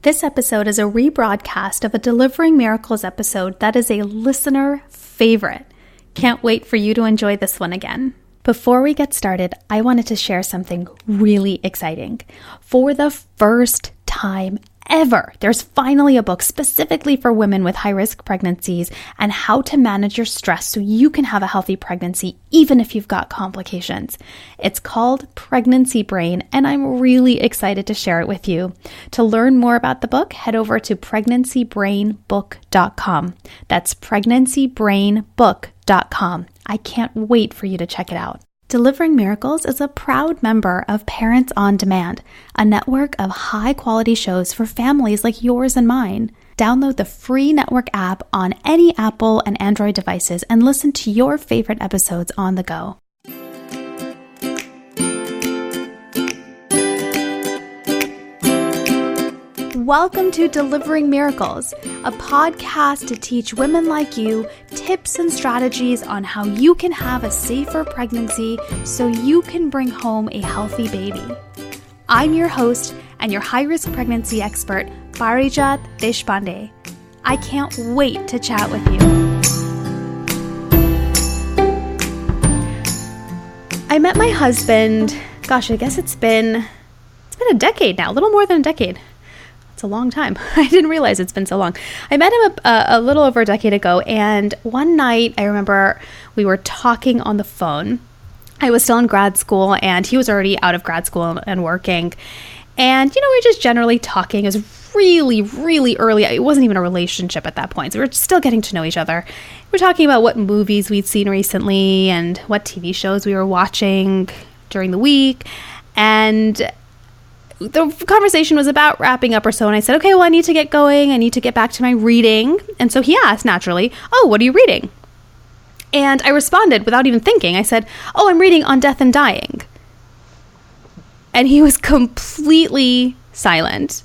This episode is a rebroadcast of a Delivering Miracles episode that is a listener favorite. Can't wait for you to enjoy this one again. Before we get started, I wanted to share something really exciting. For the first time ever, there's finally a book specifically for women with high-risk pregnancies and how to manage your stress so you can have a healthy pregnancy even if you've got complications. It's called Pregnancy Brain, and I'm really excited to share it with you. To learn more about the book, head over to pregnancybrainbook.com. That's pregnancybrainbook.com. I can't wait for you to check it out. Delivering Miracles is a proud member of Parents on Demand, a network of high-quality shows for families like yours and mine. Download the free network app on any Apple and Android devices and listen to your favorite episodes on the go. Welcome to Delivering Miracles, a podcast to teach women like you tips and strategies on how you can have a safer pregnancy so you can bring home a healthy baby. I'm your host and your high-risk pregnancy expert, Parijat Deshpande. I can't wait to chat with you. I met my husband, I guess it's been a decade now, a little more than a decade. It's a long time. I didn't realize it's been so long. I met him a little over a decade ago, and one night I remember we were talking on the phone. I was still in grad school, and he was already out of grad school and working. And, we were just generally talking. It was really, really early. It wasn't even a relationship at that point. So we were still getting to know each other. We were talking about what movies we'd seen recently and what TV shows we were watching during the week. And the conversation was about wrapping up or so, and I said, okay, well, I need to get going. I need to get back to my reading. And so he asked naturally, oh, what are you reading? And I responded without even thinking. I said, oh, I'm reading On Death and Dying. And he was completely silent.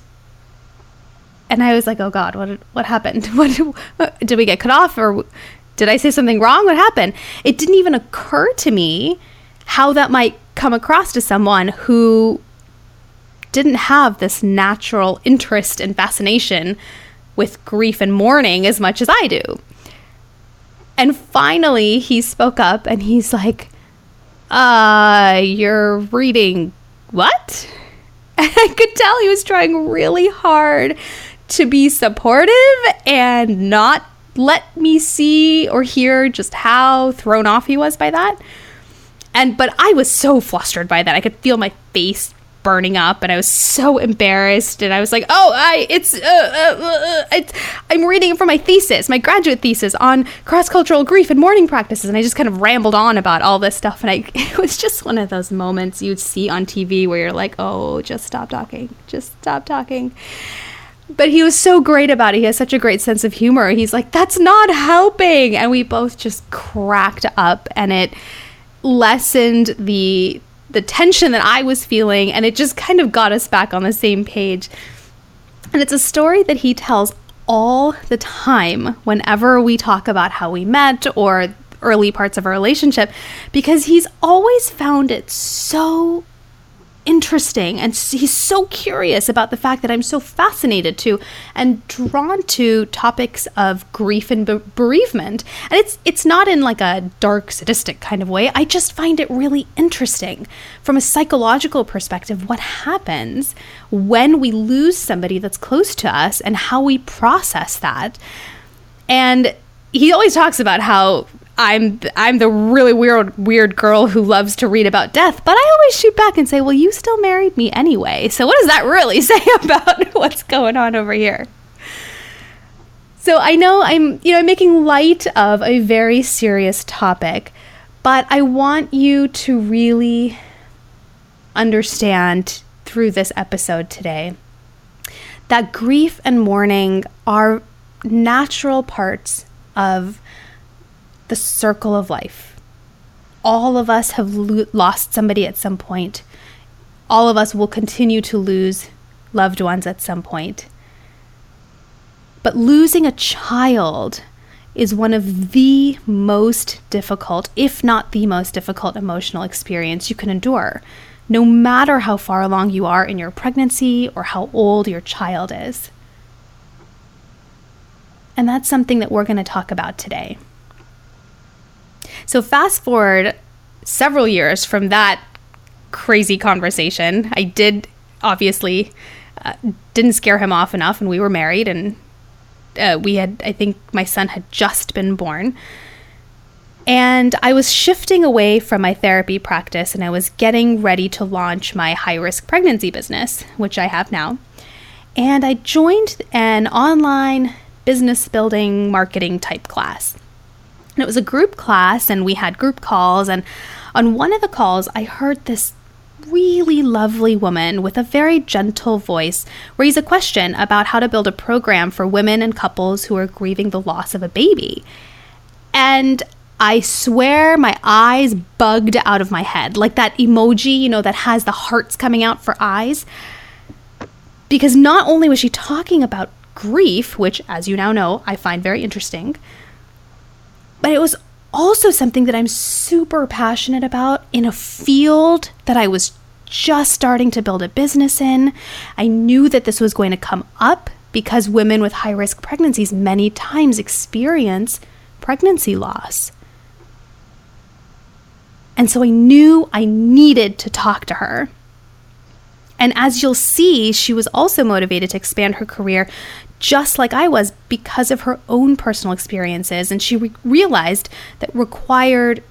And I was like, oh God, what happened? Did we get cut off, or did I say something wrong? What happened? It didn't even occur to me how that might come across to someone who didn't have this natural interest and fascination with grief and mourning as much as I do. And finally, he spoke up and he's like, you're reading what? And I could tell he was trying really hard to be supportive and not let me see or hear just how thrown off he was by that. But I was so flustered by that. I could feel my face burning up, and I was so embarrassed, and I was like, I'm reading it for my thesis, my graduate thesis on cross-cultural grief and mourning practices, and I just kind of rambled on about all this stuff, and it was just one of those moments you'd see on TV where you're like, oh, just stop talking. But he was so great about it. He has such a great sense of humor. He's like, that's not helping, and we both just cracked up, and it lessened the tension that I was feeling, and it just kind of got us back on the same page. And it's a story that he tells all the time whenever we talk about how we met or early parts of our relationship, because he's always found it so interesting, and he's so curious about the fact that I'm so fascinated to and drawn to topics of grief and bereavement. And it's not in like a dark, sadistic kind of way. I just find it really interesting from a psychological perspective what happens when we lose somebody that's close to us and how we process that. And he always talks about how I'm the really weird girl who loves to read about death, but I always shoot back and say, well, you still married me anyway. So what does that really say about what's going on over here? So I know I'm making light of a very serious topic, but I want you to really understand through this episode today that grief and mourning are natural parts of the circle of life. All of us have lost somebody at some point. All of us will continue to lose loved ones at some point. But losing a child is one of the most difficult, if not the most difficult emotional experience you can endure. no matter how far along you are in your pregnancy or how old your child is. And that's something that we're going to talk about today. So fast forward several years from that crazy conversation. I did obviously didn't scare him off enough, and we were married, and I think my son had just been born. And I was shifting away from my therapy practice, and I was getting ready to launch my high-risk pregnancy business, which I have now. And I joined an online business building marketing type class. And it was a group class, and we had group calls. And on one of the calls, I heard this really lovely woman with a very gentle voice raise a question about how to build a program for women and couples who are grieving the loss of a baby. And I swear my eyes bugged out of my head, like that emoji, that has the hearts coming out for eyes. Because not only was she talking about grief, which, as you now know, I find very interesting, but it was also something that I'm super passionate about in a field that I was just starting to build a business in. I knew that this was going to come up because women with high-risk pregnancies many times experience pregnancy loss. And so I knew I needed to talk to her. And as you'll see, she was also motivated to expand her career just like I was because of her own personal experiences. And she realized that required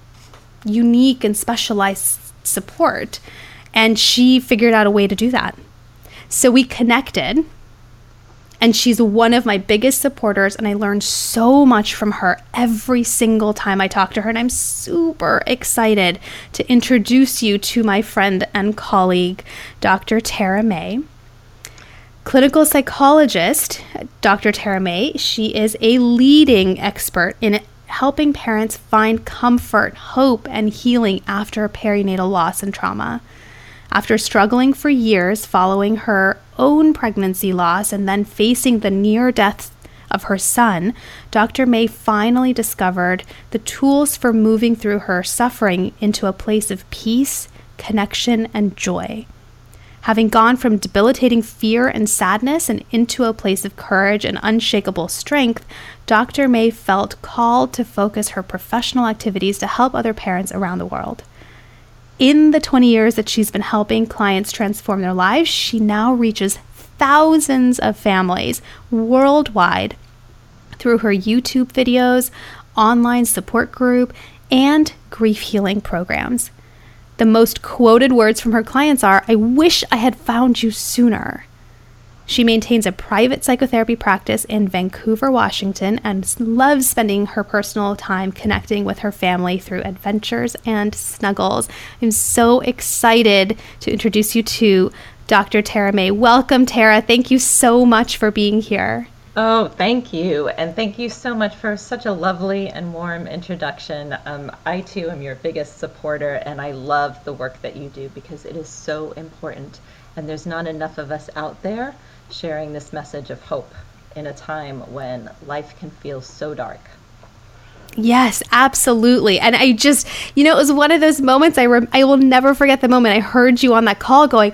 unique and specialized support. And she figured out a way to do that. So we connected. And she's one of my biggest supporters, and I learned so much from her every single time I talk to her. And I'm super excited to introduce you to my friend and colleague, Dr. Tara May. Clinical psychologist, Dr. Tara May, she is a leading expert in helping parents find comfort, hope, and healing after perinatal loss and trauma. After struggling for years following her own pregnancy loss and then facing the near death of her son, Dr. May finally discovered the tools for moving through her suffering into a place of peace, connection, and joy. Having gone from debilitating fear and sadness and into a place of courage and unshakable strength, Dr. May felt called to focus her professional activities to help other parents around the world. In the 20 years that she's been helping clients transform their lives, she now reaches thousands of families worldwide through her YouTube videos, online support group, and grief healing programs. The most quoted words from her clients are, "I wish I had found you sooner." She maintains a private psychotherapy practice in Vancouver, Washington, and loves spending her personal time connecting with her family through adventures and snuggles. I'm so excited to introduce you to Dr. Tara May. Welcome, Tara. Thank you so much for being here. Oh, thank you. And thank you so much for such a lovely and warm introduction. I, too, am your biggest supporter, and I love the work that you do because it is so important. And there's not enough of us out there sharing this message of hope in a time when life can feel so dark. Yes, absolutely. And I just, it was one of those moments I will never forget the moment I heard you on that call going,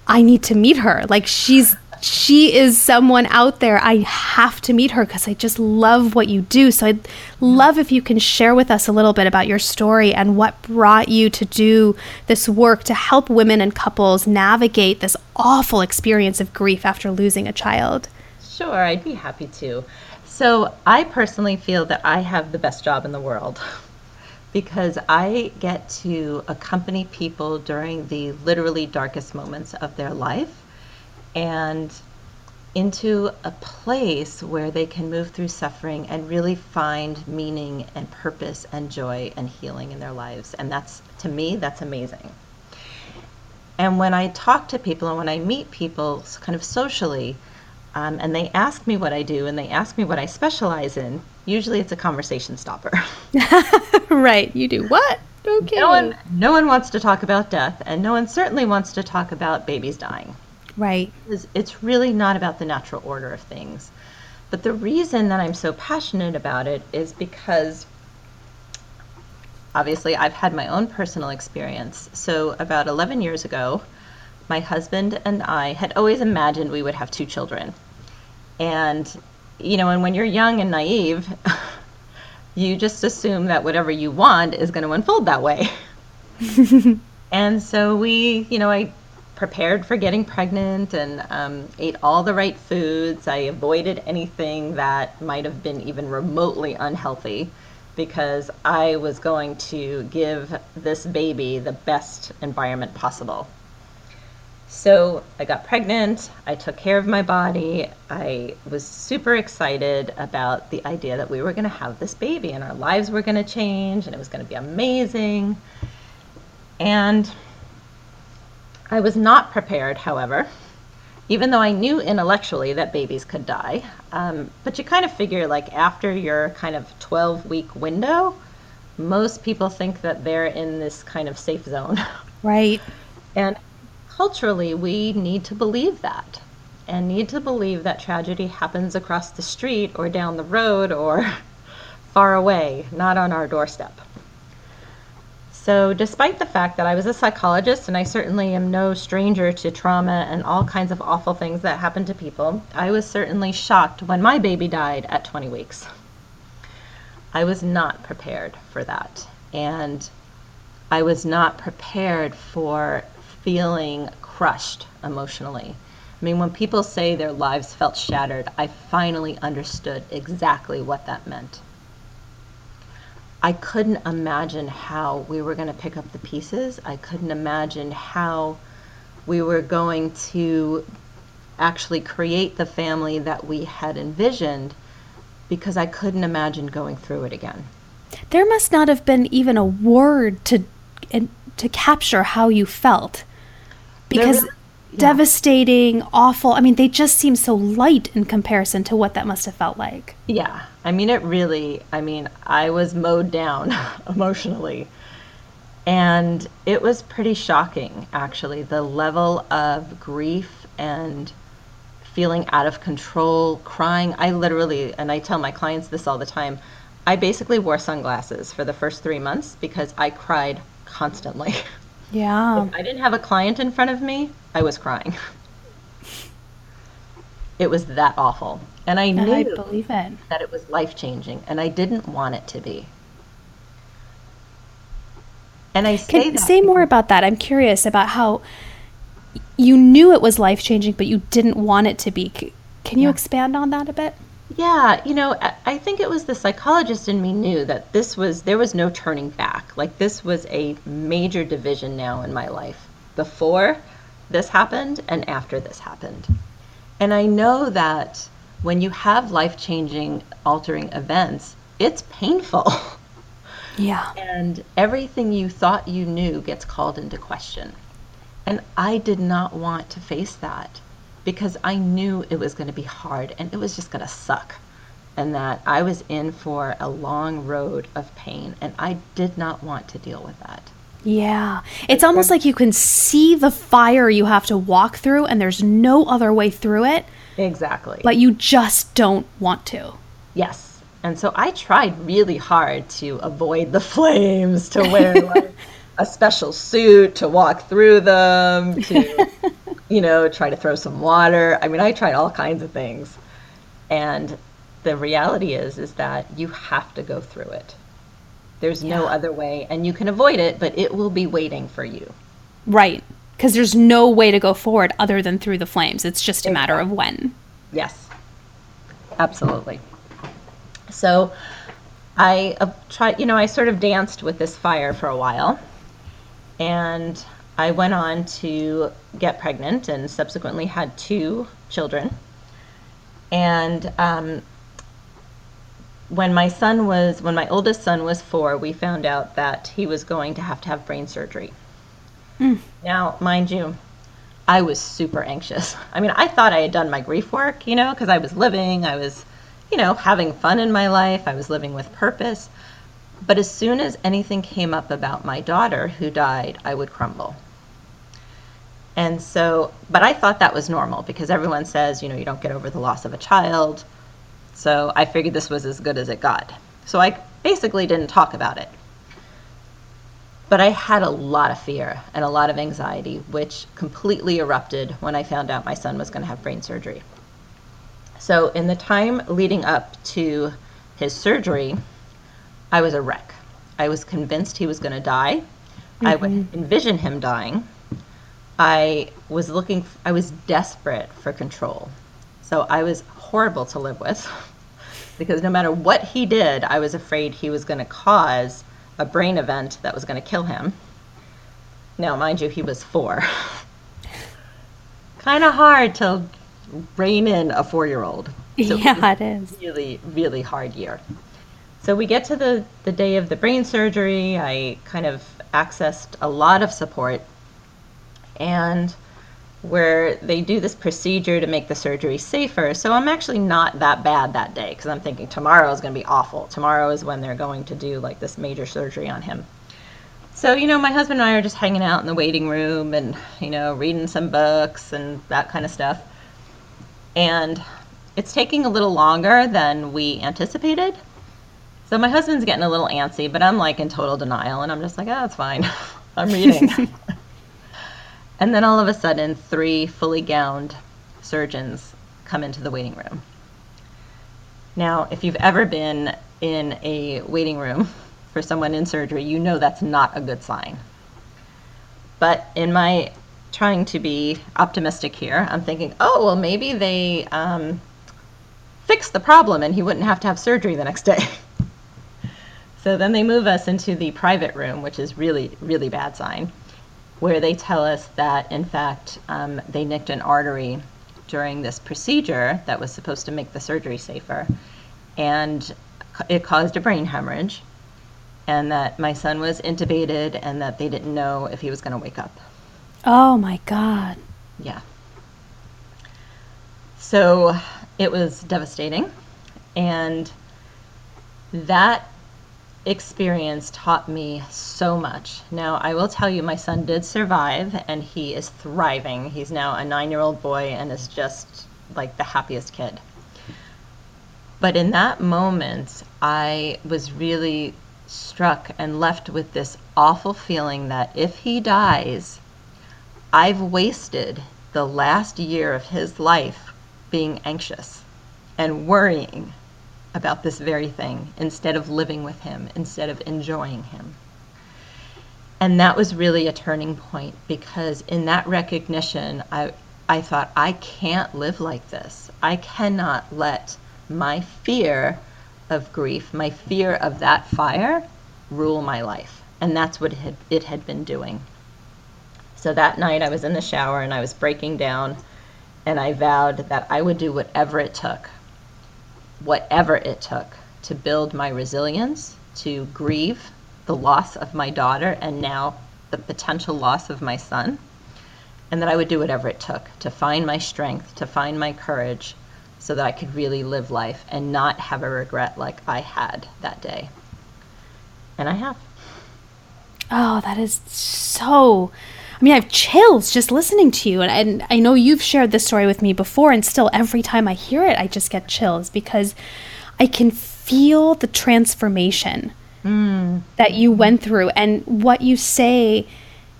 I need to meet her. Like she is someone out there. I have to meet her because I just love what you do. So I'd love if you can share with us a little bit about your story and what brought you to do this work to help women and couples navigate this awful experience of grief after losing a child. Sure, I'd be happy to. So I personally feel that I have the best job in the world because I get to accompany people during the literally darkest moments of their life and into a place where they can move through suffering and really find meaning and purpose and joy and healing in their lives. And that's, to me, that's amazing. And when I talk to people and when I meet people kind of socially, and they ask me what I do and they ask me what I specialize in, usually it's a conversation stopper. Right, you do what? Okay. No one wants to talk about death, and no one certainly wants to talk about babies dying. Right. It's really not about the natural order of things. But the reason that I'm so passionate about it is because obviously I've had my own personal experience. So about 11 years ago, my husband and I had always imagined we would have 2 children. And, and when you're young and naive, you just assume that whatever you want is going to unfold that way. And so I prepared for getting pregnant and ate all the right foods. I avoided anything that might have been even remotely unhealthy because I was going to give this baby the best environment possible. So I got pregnant, I took care of my body, I was super excited about the idea that we were going to have this baby and our lives were going to change and it was going to be amazing. And I was not prepared, however, even though I knew intellectually that babies could die. But you kind of figure like after your kind of 12-week window, most people think that they're in this kind of safe zone. Right. And culturally, we need to believe that and need to believe that tragedy happens across the street or down the road or far away, not on our doorstep. So despite the fact that I was a psychologist and I certainly am no stranger to trauma and all kinds of awful things that happen to people, I was certainly shocked when my baby died at 20 weeks. I was not prepared for that. And I was not prepared for feeling crushed emotionally. I mean, when people say their lives felt shattered, I finally understood exactly what that meant. I couldn't imagine how we were going to pick up the pieces. I couldn't imagine how we were going to actually create the family that we had envisioned because I couldn't imagine going through it again. There must not have been even a word to capture how you felt. Because devastating, awful. I mean, they just seem so light in comparison to what that must have felt like. Yeah. I mean, I was mowed down emotionally. And it was pretty shocking, actually, the level of grief and feeling out of control, crying. I literally, and I tell my clients this all the time, I basically wore sunglasses for the first 3 months because I cried constantly. Yeah. If I didn't have a client in front of me, I was crying. It was that awful. And I knew that it was life-changing, and I didn't want it to be. And I say more about that. I'm curious about how you knew it was life-changing, but you didn't want it to be. Can you expand on that a bit? Yeah, I think it was the psychologist in me knew that there was no turning back. Like this was a major division now in my life. Before this happened and after this happened. And I know that when you have life-changing, altering events, it's painful. Yeah. And everything you thought you knew gets called into question. And I did not want to face that, because I knew it was going to be hard and it was just going to suck, and that I was in for a long road of pain, and I did not want to deal with that. Yeah. It's almost like you can see the fire you have to walk through and there's no other way through it. Exactly. But you just don't want to. Yes. And so I tried really hard to avoid the flames, to wear like a special suit, to walk through them, to try to throw some water. I mean, I tried all kinds of things. And the reality is that you have to go through it. There's no other way, and you can avoid it, but it will be waiting for you. Right. Because there's no way to go forward other than through the flames. It's just a matter of when. Yes. Absolutely. So I tried, I sort of danced with this fire for a while, and I went on to get pregnant and subsequently had 2 children. And when my oldest son was 4, we found out that he was going to have brain surgery. Now, mind you, I was super anxious. I mean, I thought I had done my grief work, because I was having fun in my life. I was living with purpose. But as soon as anything came up about my daughter who died, I would crumble. And so, but I thought that was normal because everyone says, you don't get over the loss of a child. So I figured this was as good as it got. So I basically didn't talk about it. But I had a lot of fear and a lot of anxiety, which completely erupted when I found out my son was going to have brain surgery. So in the time leading up to his surgery, I was a wreck. I was convinced he was going to die. I would envision him dying. I was desperate for control. So I was horrible to live with because no matter what he did, I was afraid he was going to cause a brain event that was going to kill him. Now, mind you, he was 4. Kind of hard to rein in a 4-year-old. So yeah, it is. Really, really hard year. So we get to the day of the brain surgery. I kind of accessed a lot of support, and where they do this procedure to make the surgery safer. So I'm actually not that bad that day because I'm thinking tomorrow is going to be awful. Tomorrow is when they're going to do like this major surgery on him. So, my husband and I are just hanging out in the waiting room and, reading some books and that kind of stuff. And it's taking a little longer than we anticipated. So my husband's getting a little antsy, but I'm like in total denial. And I'm just like, it's fine. I'm reading. And then all of a sudden, 3 fully gowned surgeons come into the waiting room. Now, if you've ever been in a waiting room for someone in surgery, you know that's not a good sign. But in my trying to be optimistic here, I'm thinking, maybe they fixed the problem and he wouldn't have to have surgery the next day. So then they move us into the private room, which is really, really bad sign, where they tell us that, in fact, they nicked an artery during this procedure that was supposed to make the surgery safer, and it caused a brain hemorrhage, and that my son was intubated, and that they didn't know if he was going to wake up. Oh, my God. Yeah. So it was devastating, and that experience taught me so much. Now, I will tell you, my son did survive, and he is thriving. He's now a 9-year-old boy and is just like the happiest kid. But in that moment, I was really struck and left with this awful feeling that if he dies, I've wasted the last year of his life being anxious and worrying about this very thing instead of living with him, instead of enjoying him. And that was really a turning point, because in that recognition, I thought, I can't live like this. I cannot let my fear of grief, my fear of that fire, rule my life. And that's what it had been doing. So that night I was in the shower and I was breaking down, and I vowed that I would do whatever it took to build my resilience, to grieve the loss of my daughter and now the potential loss of my son, and that I would do whatever it took to find my strength, to find my courage, so that I could really live life and not have a regret like I had that day. And I have. Oh, that is so... I have chills just listening to you. And I know you've shared this story with me before, and still every time I hear it, I just get chills, because I can feel the transformation that you went through. And what you say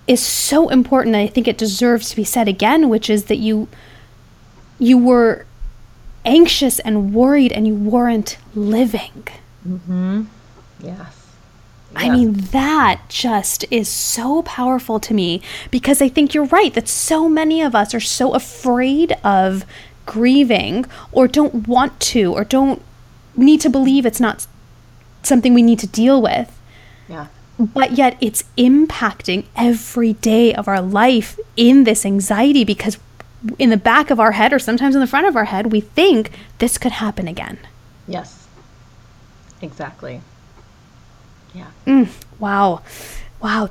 is so important. And I think it deserves to be said again, which is that you were anxious and worried and you weren't living. Mm-hmm. Yes. I mean, that just is so powerful to me, because I think you're right that so many of us are so afraid of grieving, or don't want to, or don't need to believe it's not something we need to deal with. Yeah. But yet it's impacting every day of our life in this anxiety, because in the back of our head, or sometimes in the front of our head, we think this could happen again. Yes. Exactly. Yeah. Wow.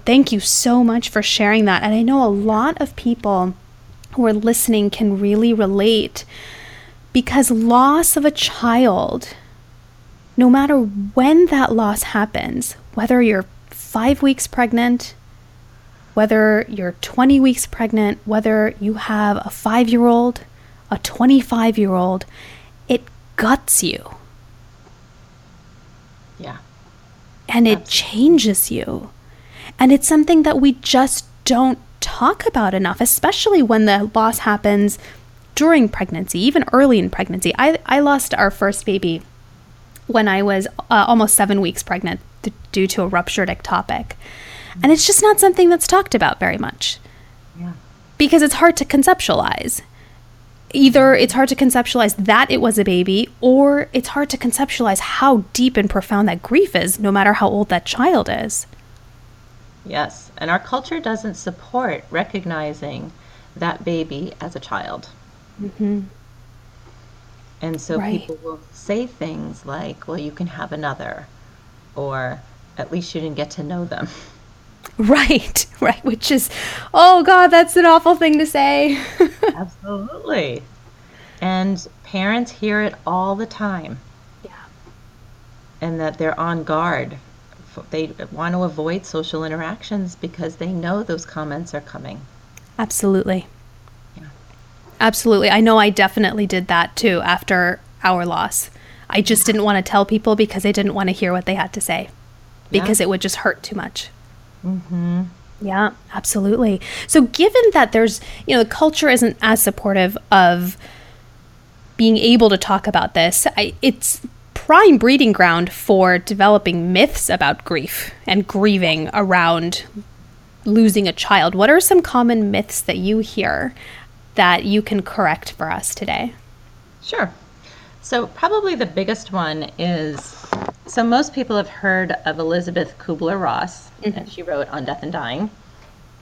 Thank you so much for sharing that. And I know a lot of people who are listening can really relate, because loss of a child, no matter when that loss happens, whether you're 5 weeks pregnant, whether you're 20 weeks pregnant, whether you have a 5-year-old, a 25-year-old, it guts you. Yeah. And it changes you. And it's something that we just don't talk about enough, especially when the loss happens during pregnancy, even early in pregnancy. I lost our first baby when I was almost 7 weeks pregnant due to a ruptured ectopic. And it's just not something that's talked about very much. Yeah. Because it's hard to conceptualize. Either it's hard to conceptualize that it was a baby, or it's hard to conceptualize how deep and profound that grief is, no matter how old that child is. Yes, and our culture doesn't support recognizing that baby as a child. Mm-hmm. And so Right. people will say things like, well, you can have another, or at least you didn't get to know them. Right, right, which is, oh God, that's an awful thing to say. Absolutely. And parents hear it all the time. Yeah. And that they're on guard. They want to avoid social interactions because they know those comments are coming. Absolutely. Yeah. Absolutely. I know I definitely did that too after our loss. I just didn't want to tell people because I didn't want to hear what they had to say, because it would just hurt too much. Mm-hmm. Yeah, absolutely. So given that there's, the culture isn't as supportive of being able to talk about this, it's prime breeding ground for developing myths about grief and grieving around losing a child. What are some common myths that you hear that you can correct for us today? Sure. So probably the biggest one is, so most people have heard of Elizabeth Kubler-Ross, and she wrote On Death and Dying,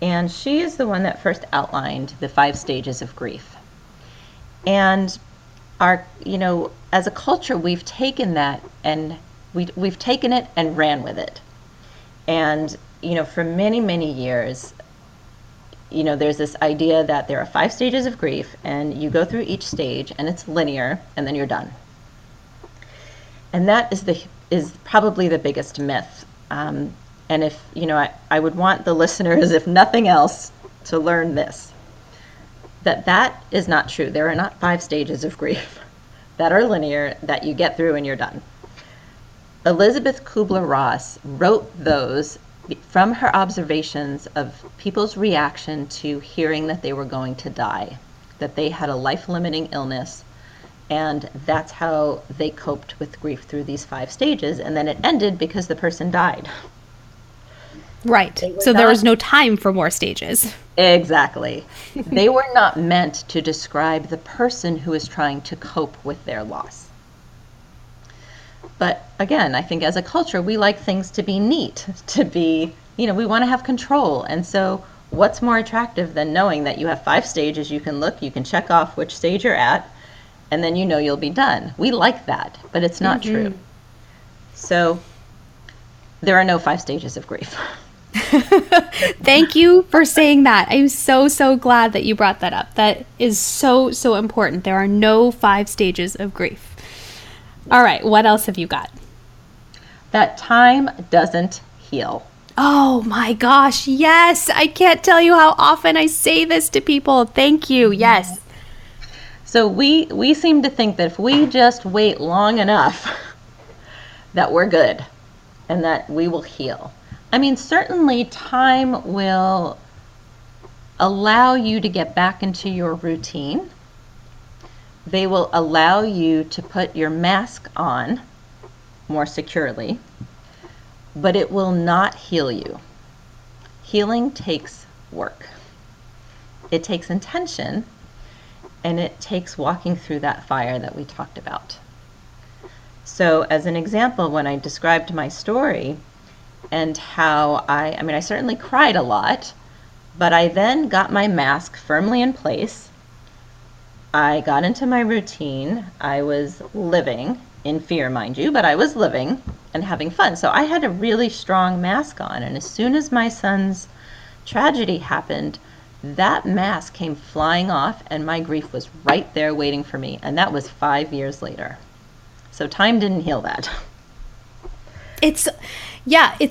and she is the one that first outlined the 5 stages of grief. And as a culture, we've taken that and we've taken it and ran with it. And, for many, many years, there's this idea that there are 5 stages of grief, and you go through each stage, and it's linear, and then you're done. And that is probably the biggest myth. And if, I would want the listeners, if nothing else, to learn this, that is not true. There are not 5 stages of grief that are linear, that you get through and you're done. Elizabeth Kubler-Ross wrote those from her observations of people's reaction to hearing that they were going to die, that they had a life-limiting illness, and that's how they coped with grief through these 5 stages, and then it ended because the person died. Right. So there was no time for more stages. Exactly. They were not meant to describe the person who is trying to cope with their loss. But again, I think as a culture, we like things to be neat, to be, we want to have control. And so what's more attractive than knowing that you have 5 stages, you can check off which stage you're at, and then you'll be done. We like that, but it's not true. So there are no 5 stages of grief. Thank you for saying that. I'm so, so glad that you brought that up. That is so, so important. There are no 5 stages of grief. All right, what else have you got? That time doesn't heal. Oh my gosh, yes. I can't tell you how often I say this to people. Thank you. Yes. So we seem to think that if we just wait long enough, that we're good and that we will heal. I mean, certainly time will allow you to get back into your routine. They will allow you to put your mask on more securely, but it will not heal you. Healing takes work. It takes intention, and it takes walking through that fire that we talked about. So as an example, when I described my story and how I certainly cried a lot, but I then got my mask firmly in place. I got into my routine. I was living in fear, mind you, but I was living and having fun. So I had a really strong mask on. And as soon as my son's tragedy happened, that mask came flying off and my grief was right there waiting for me. And that was 5 years later. So time didn't heal that. It's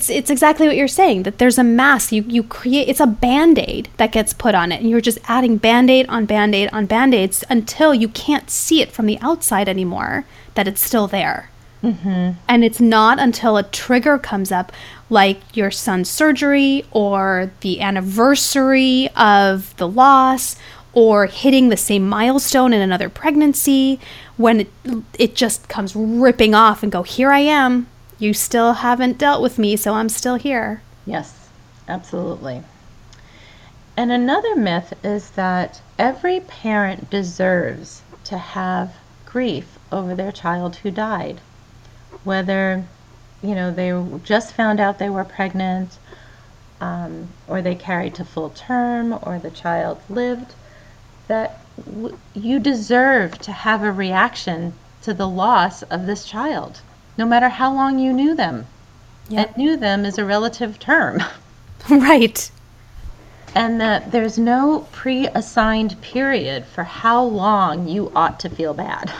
exactly what you're saying, that there's a mask you create. It's a Band-Aid that gets put on it, and you're just adding Band-Aid on Band-Aid on Band-Aids until you can't see it from the outside anymore, that it's still there. And it's not until a trigger comes up, like your son's surgery or the anniversary of the loss or hitting the same milestone in another pregnancy, when it just comes ripping off and go, here I am. You still haven't dealt with me, so I'm still here. Yes, absolutely. And another myth is that every parent deserves to have grief over their child who died. Whether, they just found out they were pregnant, or they carried to full term, or the child lived, that you deserve to have a reaction to the loss of this child, no matter how long you knew them. Yep. And knew them is a relative term. Right. And that there's no pre-assigned period for how long you ought to feel bad.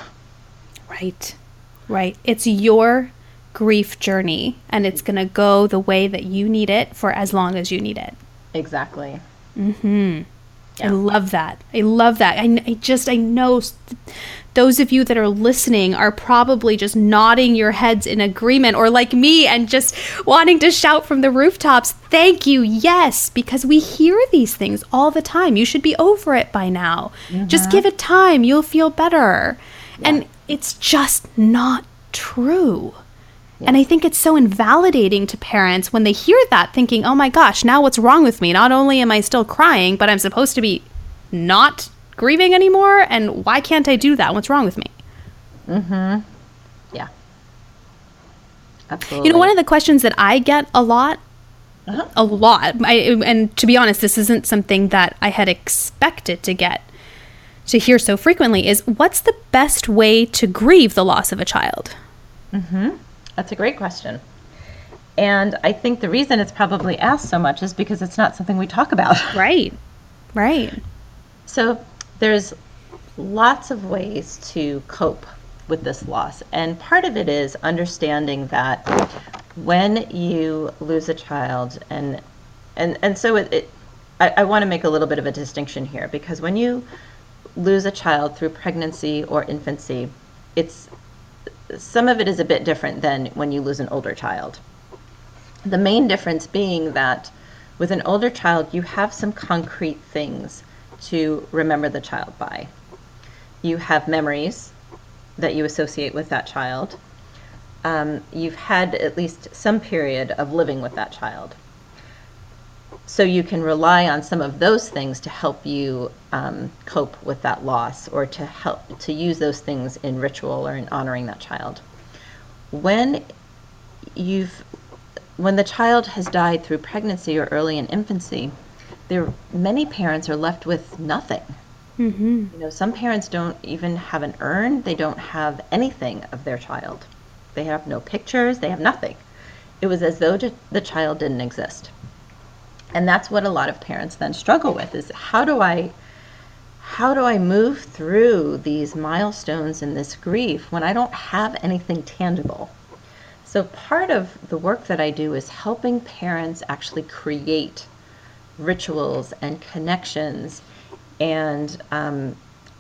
Right. Right. It's your grief journey, and it's going to go the way that you need it for as long as you need it. Exactly. Mm-hmm. Yeah. I love that. I love that. I know those of you that are listening are probably just nodding your heads in agreement, or like me and just wanting to shout from the rooftops, thank you, yes, because we hear these things all the time. You should be over it by now. Just give it time. You'll feel better. Yeah. And it's just not true. Yeah. And I think it's so invalidating to parents when they hear that, thinking, oh my gosh, now what's wrong with me? Not only am I still crying, but I'm supposed to be not grieving anymore, and why can't I do that? What's wrong with me? Yeah. Absolutely. One of the questions that I get a lot, and to be honest, this isn't something that I had expected to hear so frequently, is what's the best way to grieve the loss of a child? That's a great question. And I think the reason it's probably asked so much is because it's not something we talk about. Right. So there's lots of ways to cope with this loss. And part of it is understanding that when you lose a child, and so I want to make a little bit of a distinction here, because when you lose a child through pregnancy or infancy, some of it is a bit different than when you lose an older child. The main difference being that with an older child, you have some concrete things to remember the child by. You have memories that you associate with that child. You've had at least some period of living with that child. So you can rely on some of those things to help you cope with that loss, or to help to use those things in ritual or in honoring that child. When the child has died through pregnancy or early in infancy, many parents are left with nothing. Some parents don't even have an urn. They don't have anything of their child. They have no pictures. They have nothing. It was as though the child didn't exist. And that's what a lot of parents then struggle with, is how do I move through these milestones in this grief when I don't have anything tangible? So part of the work that I do is helping parents actually create rituals and connections and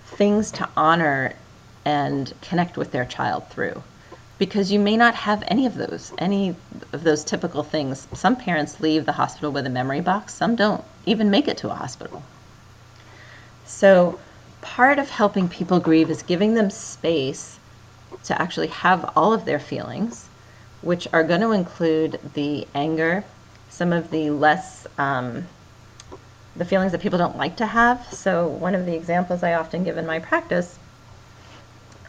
things to honor and connect with their child through. Because you may not have any of those typical things. Some parents leave the hospital with a memory box. Some don't even make it to a hospital. So part of helping people grieve is giving them space to actually have all of their feelings, which are going to include the anger, some of the less, the feelings that people don't like to have. So one of the examples I often give in my practice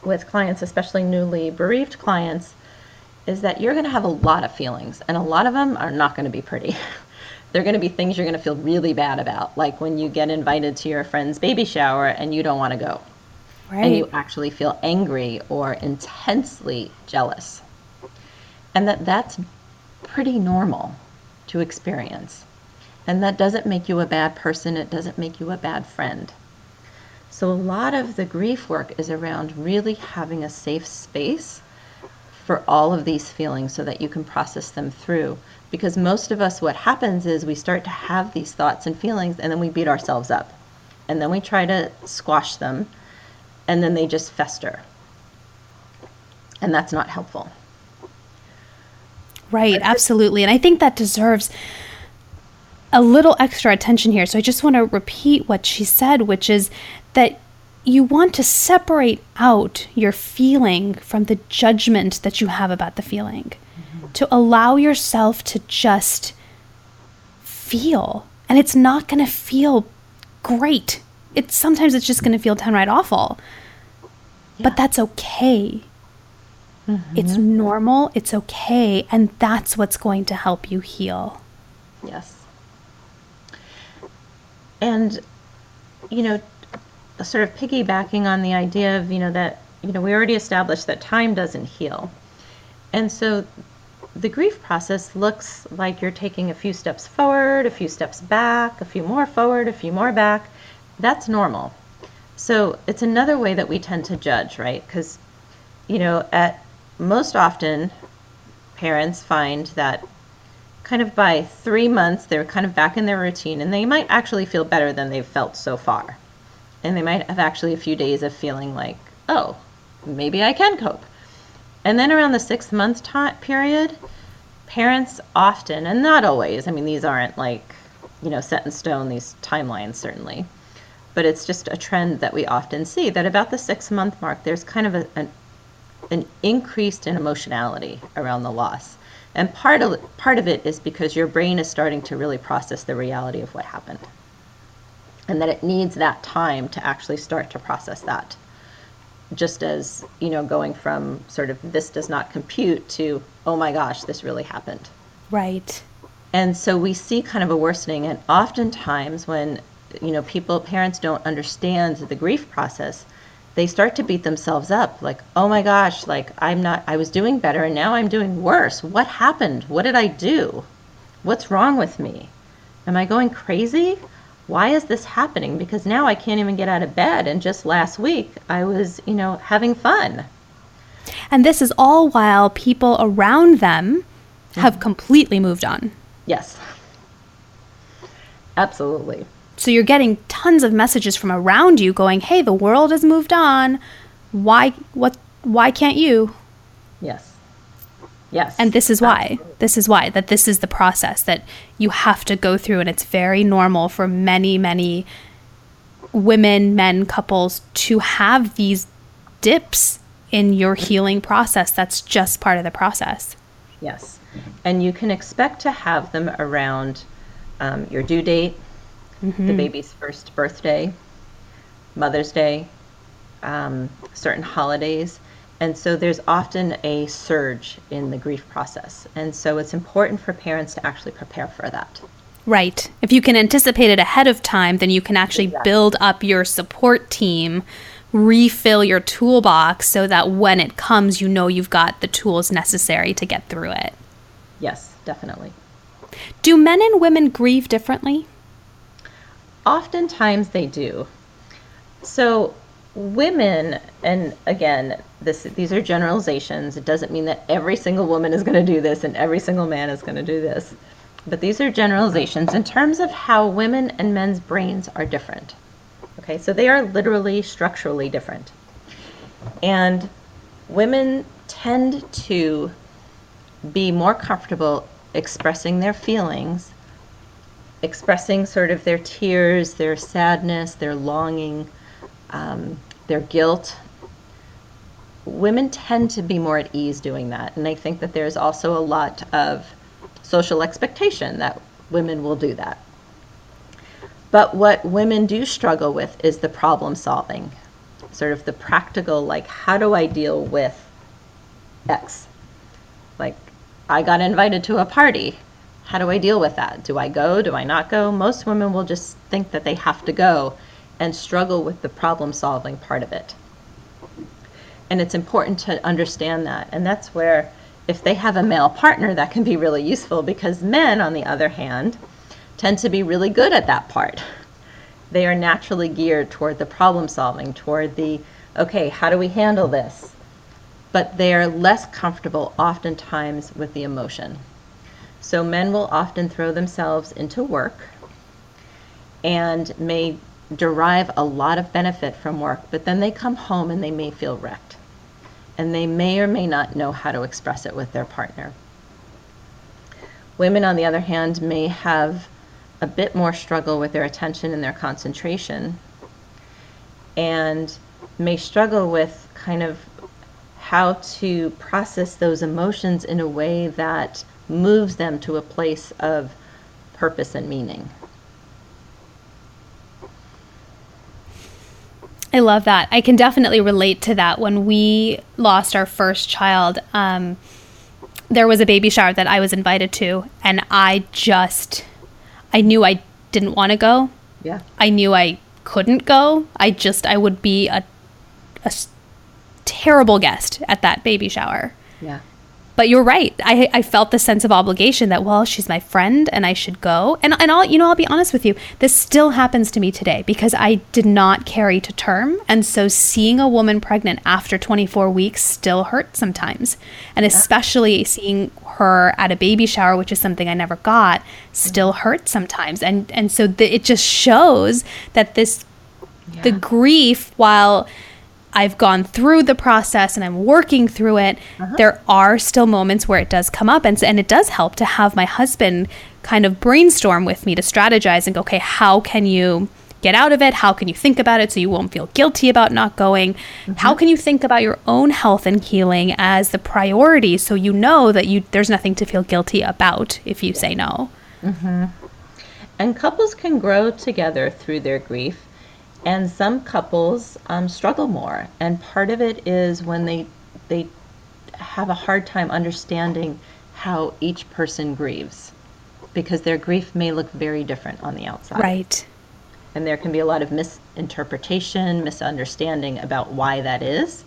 with clients, especially newly bereaved clients, is that you're going to have a lot of feelings, and a lot of them are not going to be pretty. They're going to be things you're going to feel really bad about, like when you get invited to your friend's baby shower and you don't want to go. Right. And you actually feel angry or intensely jealous. And that's pretty normal to experience. And that doesn't make you a bad person. It doesn't make you a bad friend. So a lot of the grief work is around really having a safe space for all of these feelings so that you can process them through. Because most of us, what happens is we start to have these thoughts and feelings, and then we beat ourselves up. And then we try to squash them, and then they just fester. And that's not helpful. Right, absolutely. And I think that deserves a little extra attention here. So I just want to repeat what she said, which is that you want to separate out your feeling from the judgment that you have about the feeling, to allow yourself to just feel. And it's not going to feel great. Sometimes it's just going to feel downright awful. Yeah. But that's okay. It's normal. It's okay. And that's what's going to help you heal. Yes. And, sort of piggybacking on the idea of, that, we already established that time doesn't heal. And so the grief process looks like you're taking a few steps forward, a few steps back, a few more forward, a few more back. That's normal. So it's another way that we tend to judge, right? Because, at most often, parents find that kind of by 3 months, they're kind of back in their routine, and they might actually feel better than they've felt so far. And they might have actually a few days of feeling like, oh, maybe I can cope. And then around the 6-month period, parents often, and not always, these aren't like, set in stone, these timelines certainly, but it's just a trend that we often see, that about the 6-month mark, there's kind of an increase in emotionality around the loss. And part of it is because your brain is starting to really process the reality of what happened. And that it needs that time to actually start to process that. Just as, going from sort of this does not compute to, oh my gosh, this really happened. Right. And so we see kind of a worsening. And oftentimes when, parents don't understand the grief process, they start to beat themselves up like, oh my gosh, like I was doing better and now I'm doing worse. What happened? What did I do? What's wrong with me? Am I going crazy? Why is this happening? Because now I can't even get out of bed. And just last week I was, having fun. And this is all while people around them have completely moved on. Yes. Absolutely. So you're getting tons of messages from around you going, hey, the world has moved on. Why can't you? Yes. Yes. And this is why. This is why. That this is the process that you have to go through. And it's very normal for many, many women, men, couples to have these dips in your healing process. That's just part of the process. Yes. And you can expect to have them around your due date, the baby's first birthday, Mother's Day, certain holidays. And so there's often a surge in the grief process. And so it's important for parents to actually prepare for that. Right. If you can anticipate it ahead of time, then you can actually build up your support team, refill your toolbox so that when it comes, you've got the tools necessary to get through it. Yes, definitely. Do men and women grieve differently? Oftentimes they do. So women, and again, these are generalizations. It doesn't mean that every single woman is going to do this and every single man is going to do this. But these are generalizations in terms of how women and men's brains are different. Okay, so they are literally structurally different. And women tend to be more comfortable expressing their feelings, expressing sort of their tears, their sadness, their longing, their guilt. Women tend to be more at ease doing that. And I think that there's also a lot of social expectation that women will do that. But what women do struggle with is the problem solving, sort of the practical, like, how do I deal with X? Like, I got invited to a party. How do I deal with that? Do I go? Do I not go? Most women will just think that they have to go and struggle with the problem solving part of it. And it's important to understand that. And that's where, if they have a male partner, that can be really useful, because men, on the other hand, tend to be really good at that part. They are naturally geared toward the problem solving, toward the, okay, how do we handle this? But they are less comfortable oftentimes with the emotion. So men will often throw themselves into work and may derive a lot of benefit from work, but then they come home and they may feel wrecked. And they may or may not know how to express it with their partner. Women, on the other hand, may have a bit more struggle with their attention and their concentration, and may struggle with kind of how to process those emotions in a way that moves them to a place of purpose and meaning. I love that. I can definitely relate to that. When we lost our first child, there was a baby shower that I was invited to, and I knew I didn't want to go. Yeah. I knew I couldn't go. I would be a terrible guest at that baby shower. Yeah. But you're right. I felt the sense of obligation that, well, she's my friend and I should go. And I'll be honest with you. This still happens to me today because I did not carry to term. And so seeing a woman pregnant after 24 weeks still hurts sometimes. And especially seeing her at a baby shower, which is something I never got, still hurts sometimes. And so it just shows that the grief, while I've gone through the process and I'm working through it, there are still moments where it does come up. And it does help to have my husband kind of brainstorm with me to strategize and go, okay, how can you get out of it? How can you think about it so you won't feel guilty about not going? How can you think about your own health and healing as the priority so you know that there's nothing to feel guilty about if you say no? And couples can grow together through their grief. And some couples struggle more. And part of it is when they have a hard time understanding how each person grieves, because their grief may look very different on the outside. Right. And there can be a lot of misinterpretation, misunderstanding about why that is.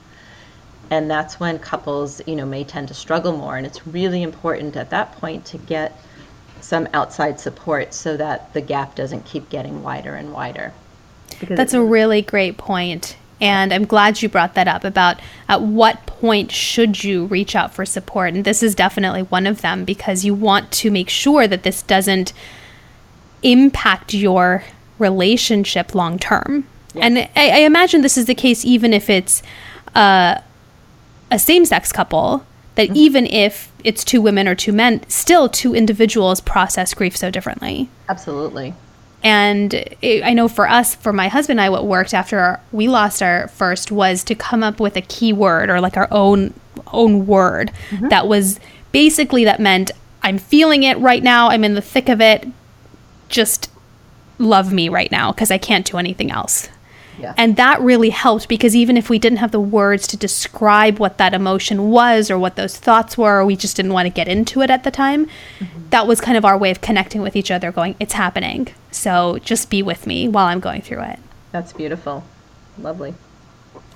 And that's when couples, may tend to struggle more. And it's really important at that point to get some outside support so that the gap doesn't keep getting wider and wider. That's a really great point. And I'm glad you brought that up about at what point should you reach out for support. And this is definitely one of them, because you want to make sure that this doesn't impact your relationship long term. Yeah. And I imagine this is the case even if it's a same-sex couple, that even if it's two women or two men, still two individuals process grief so differently. Absolutely. And I know for us, for my husband and I, what worked after we lost our first was to come up with a key word, or like our own word that was basically, that meant I'm feeling it right now. I'm in the thick of it. Just love me right now because I can't do anything else. Yeah. And that really helped, because even if we didn't have the words to describe what that emotion was or what those thoughts were, or we just didn't want to get into it at the time, that was kind of our way of connecting with each other, going, it's happening. So just be with me while I'm going through it. That's beautiful. Lovely.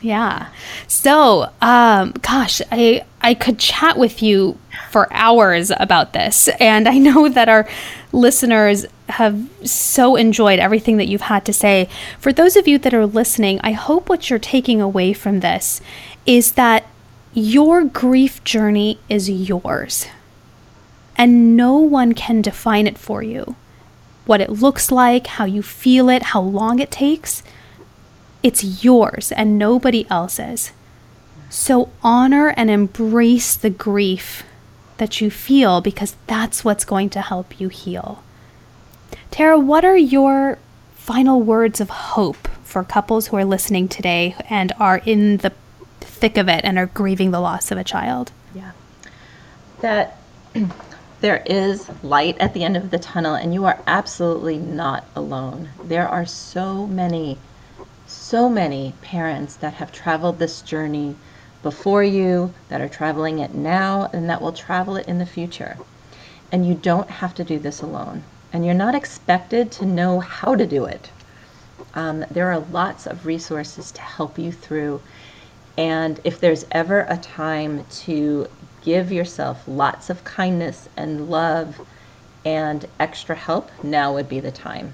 Yeah. So, gosh, I could chat with you for hours about this. And I know that our listeners have so enjoyed everything that you've had to say. For those of you that are listening, I hope what you're taking away from this is that your grief journey is yours. And no one can define it for you. What it looks like, how you feel it, how long it takes. It's yours and nobody else's. So honor and embrace the grief that you feel, because that's what's going to help you heal. Tara, what are your final words of hope for couples who are listening today and are in the thick of it and are grieving the loss of a child? Yeah. That there is light at the end of the tunnel, and you are absolutely not alone. There are so many parents that have traveled this journey before you, that are traveling it now, and that will travel it in the future. And you don't have to do this alone. And you're not expected to know how to do it. There are lots of resources to help you through. And if there's ever a time to give yourself lots of kindness and love and extra help, now would be the time.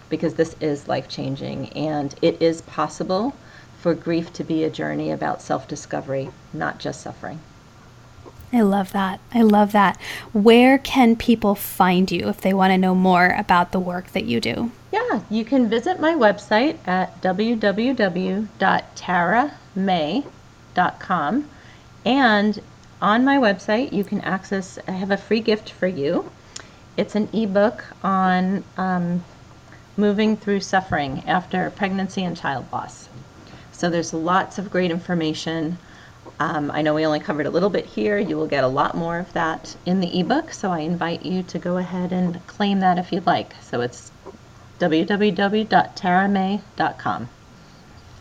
Because this is life-changing, and it is possible for grief to be a journey about self-discovery, not just suffering. I love that. I love that. Where can people find you if they want to know more about the work that you do? Yeah, you can visit my website at www.taramay.com. And on my website, you can access, I have a free gift for you. It's an ebook on moving through suffering after pregnancy and child loss. So there's lots of great information. I know we only covered a little bit here. You will get a lot more of that in the ebook, so I invite you to go ahead and claim that if you'd like. So it's www.taramay.com.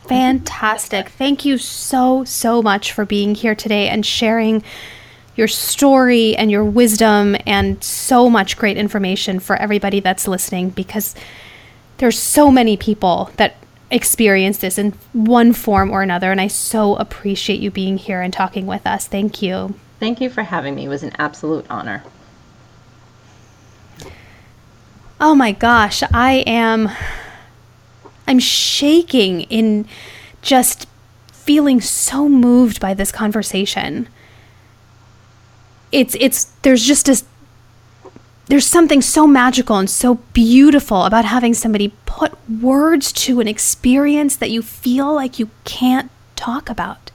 Fantastic. Thank you so, so much for being here today and sharing your story and your wisdom and so much great information for everybody that's listening, because there's so many people that experience this in one form or another, and I so appreciate you being here and talking with us. Thank you. Thank you for having me. It was an absolute honor. Oh my gosh, I'm shaking in just feeling so moved by this conversation. There's something so magical and so beautiful about having somebody put words to an experience that you feel like you can't talk about,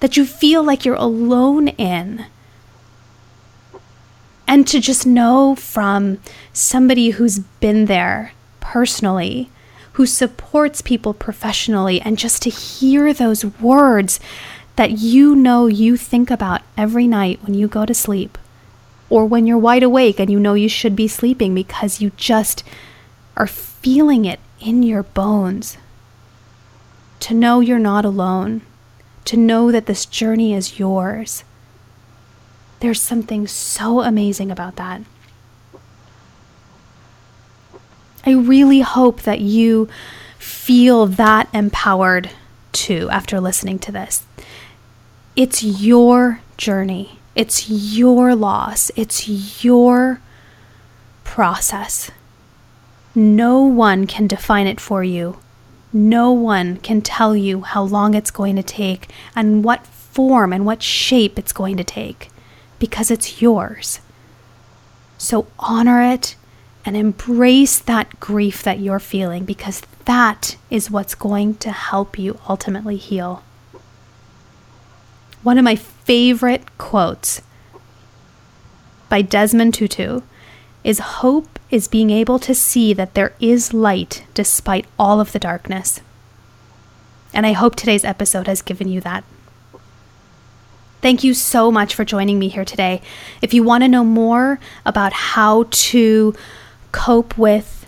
that you feel like you're alone in. And to just know from somebody who's been there personally, who supports people professionally, and just to hear those words that you think about every night when you go to sleep, or when you're wide awake and you should be sleeping because you just are feeling it in your bones. To know you're not alone, to know that this journey is yours. There's something so amazing about that. I really hope that you feel that empowered too after listening to this. It's your journey. It's your loss. It's your process. No one can define it for you. No one can tell you how long it's going to take and what form and what shape it's going to take, because it's yours. So honor it and embrace that grief that you're feeling, because that is what's going to help you ultimately heal. One of my favorite quotes by Desmond Tutu is, "Hope is being able to see that there is light despite all of the darkness." And I hope today's episode has given you that. Thank you so much for joining me here today. If you want to know more about how to cope with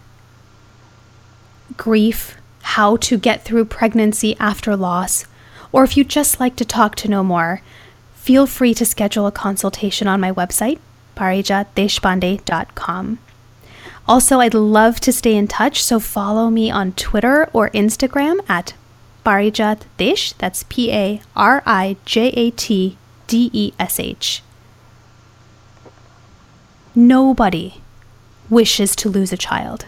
grief, how to get through pregnancy after loss, or if you'd just like to talk to know more, feel free to schedule a consultation on my website, parijatdeshpande.com. Also, I'd love to stay in touch, so follow me on Twitter or Instagram at Parijat Desh. That's PARIJATDESH. Nobody wishes to lose a child,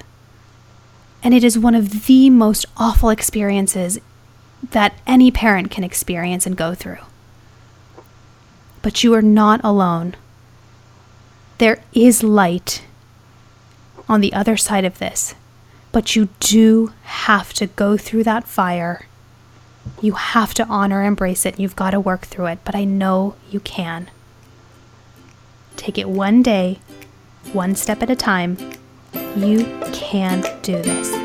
and it is one of the most awful experiences that any parent can experience and go through. But you are not alone. There is light on the other side of this, but you do have to go through that fire. You have to honor and embrace it. You've got to work through it, but I know you can. Take it one day, one step at a time. You can do this.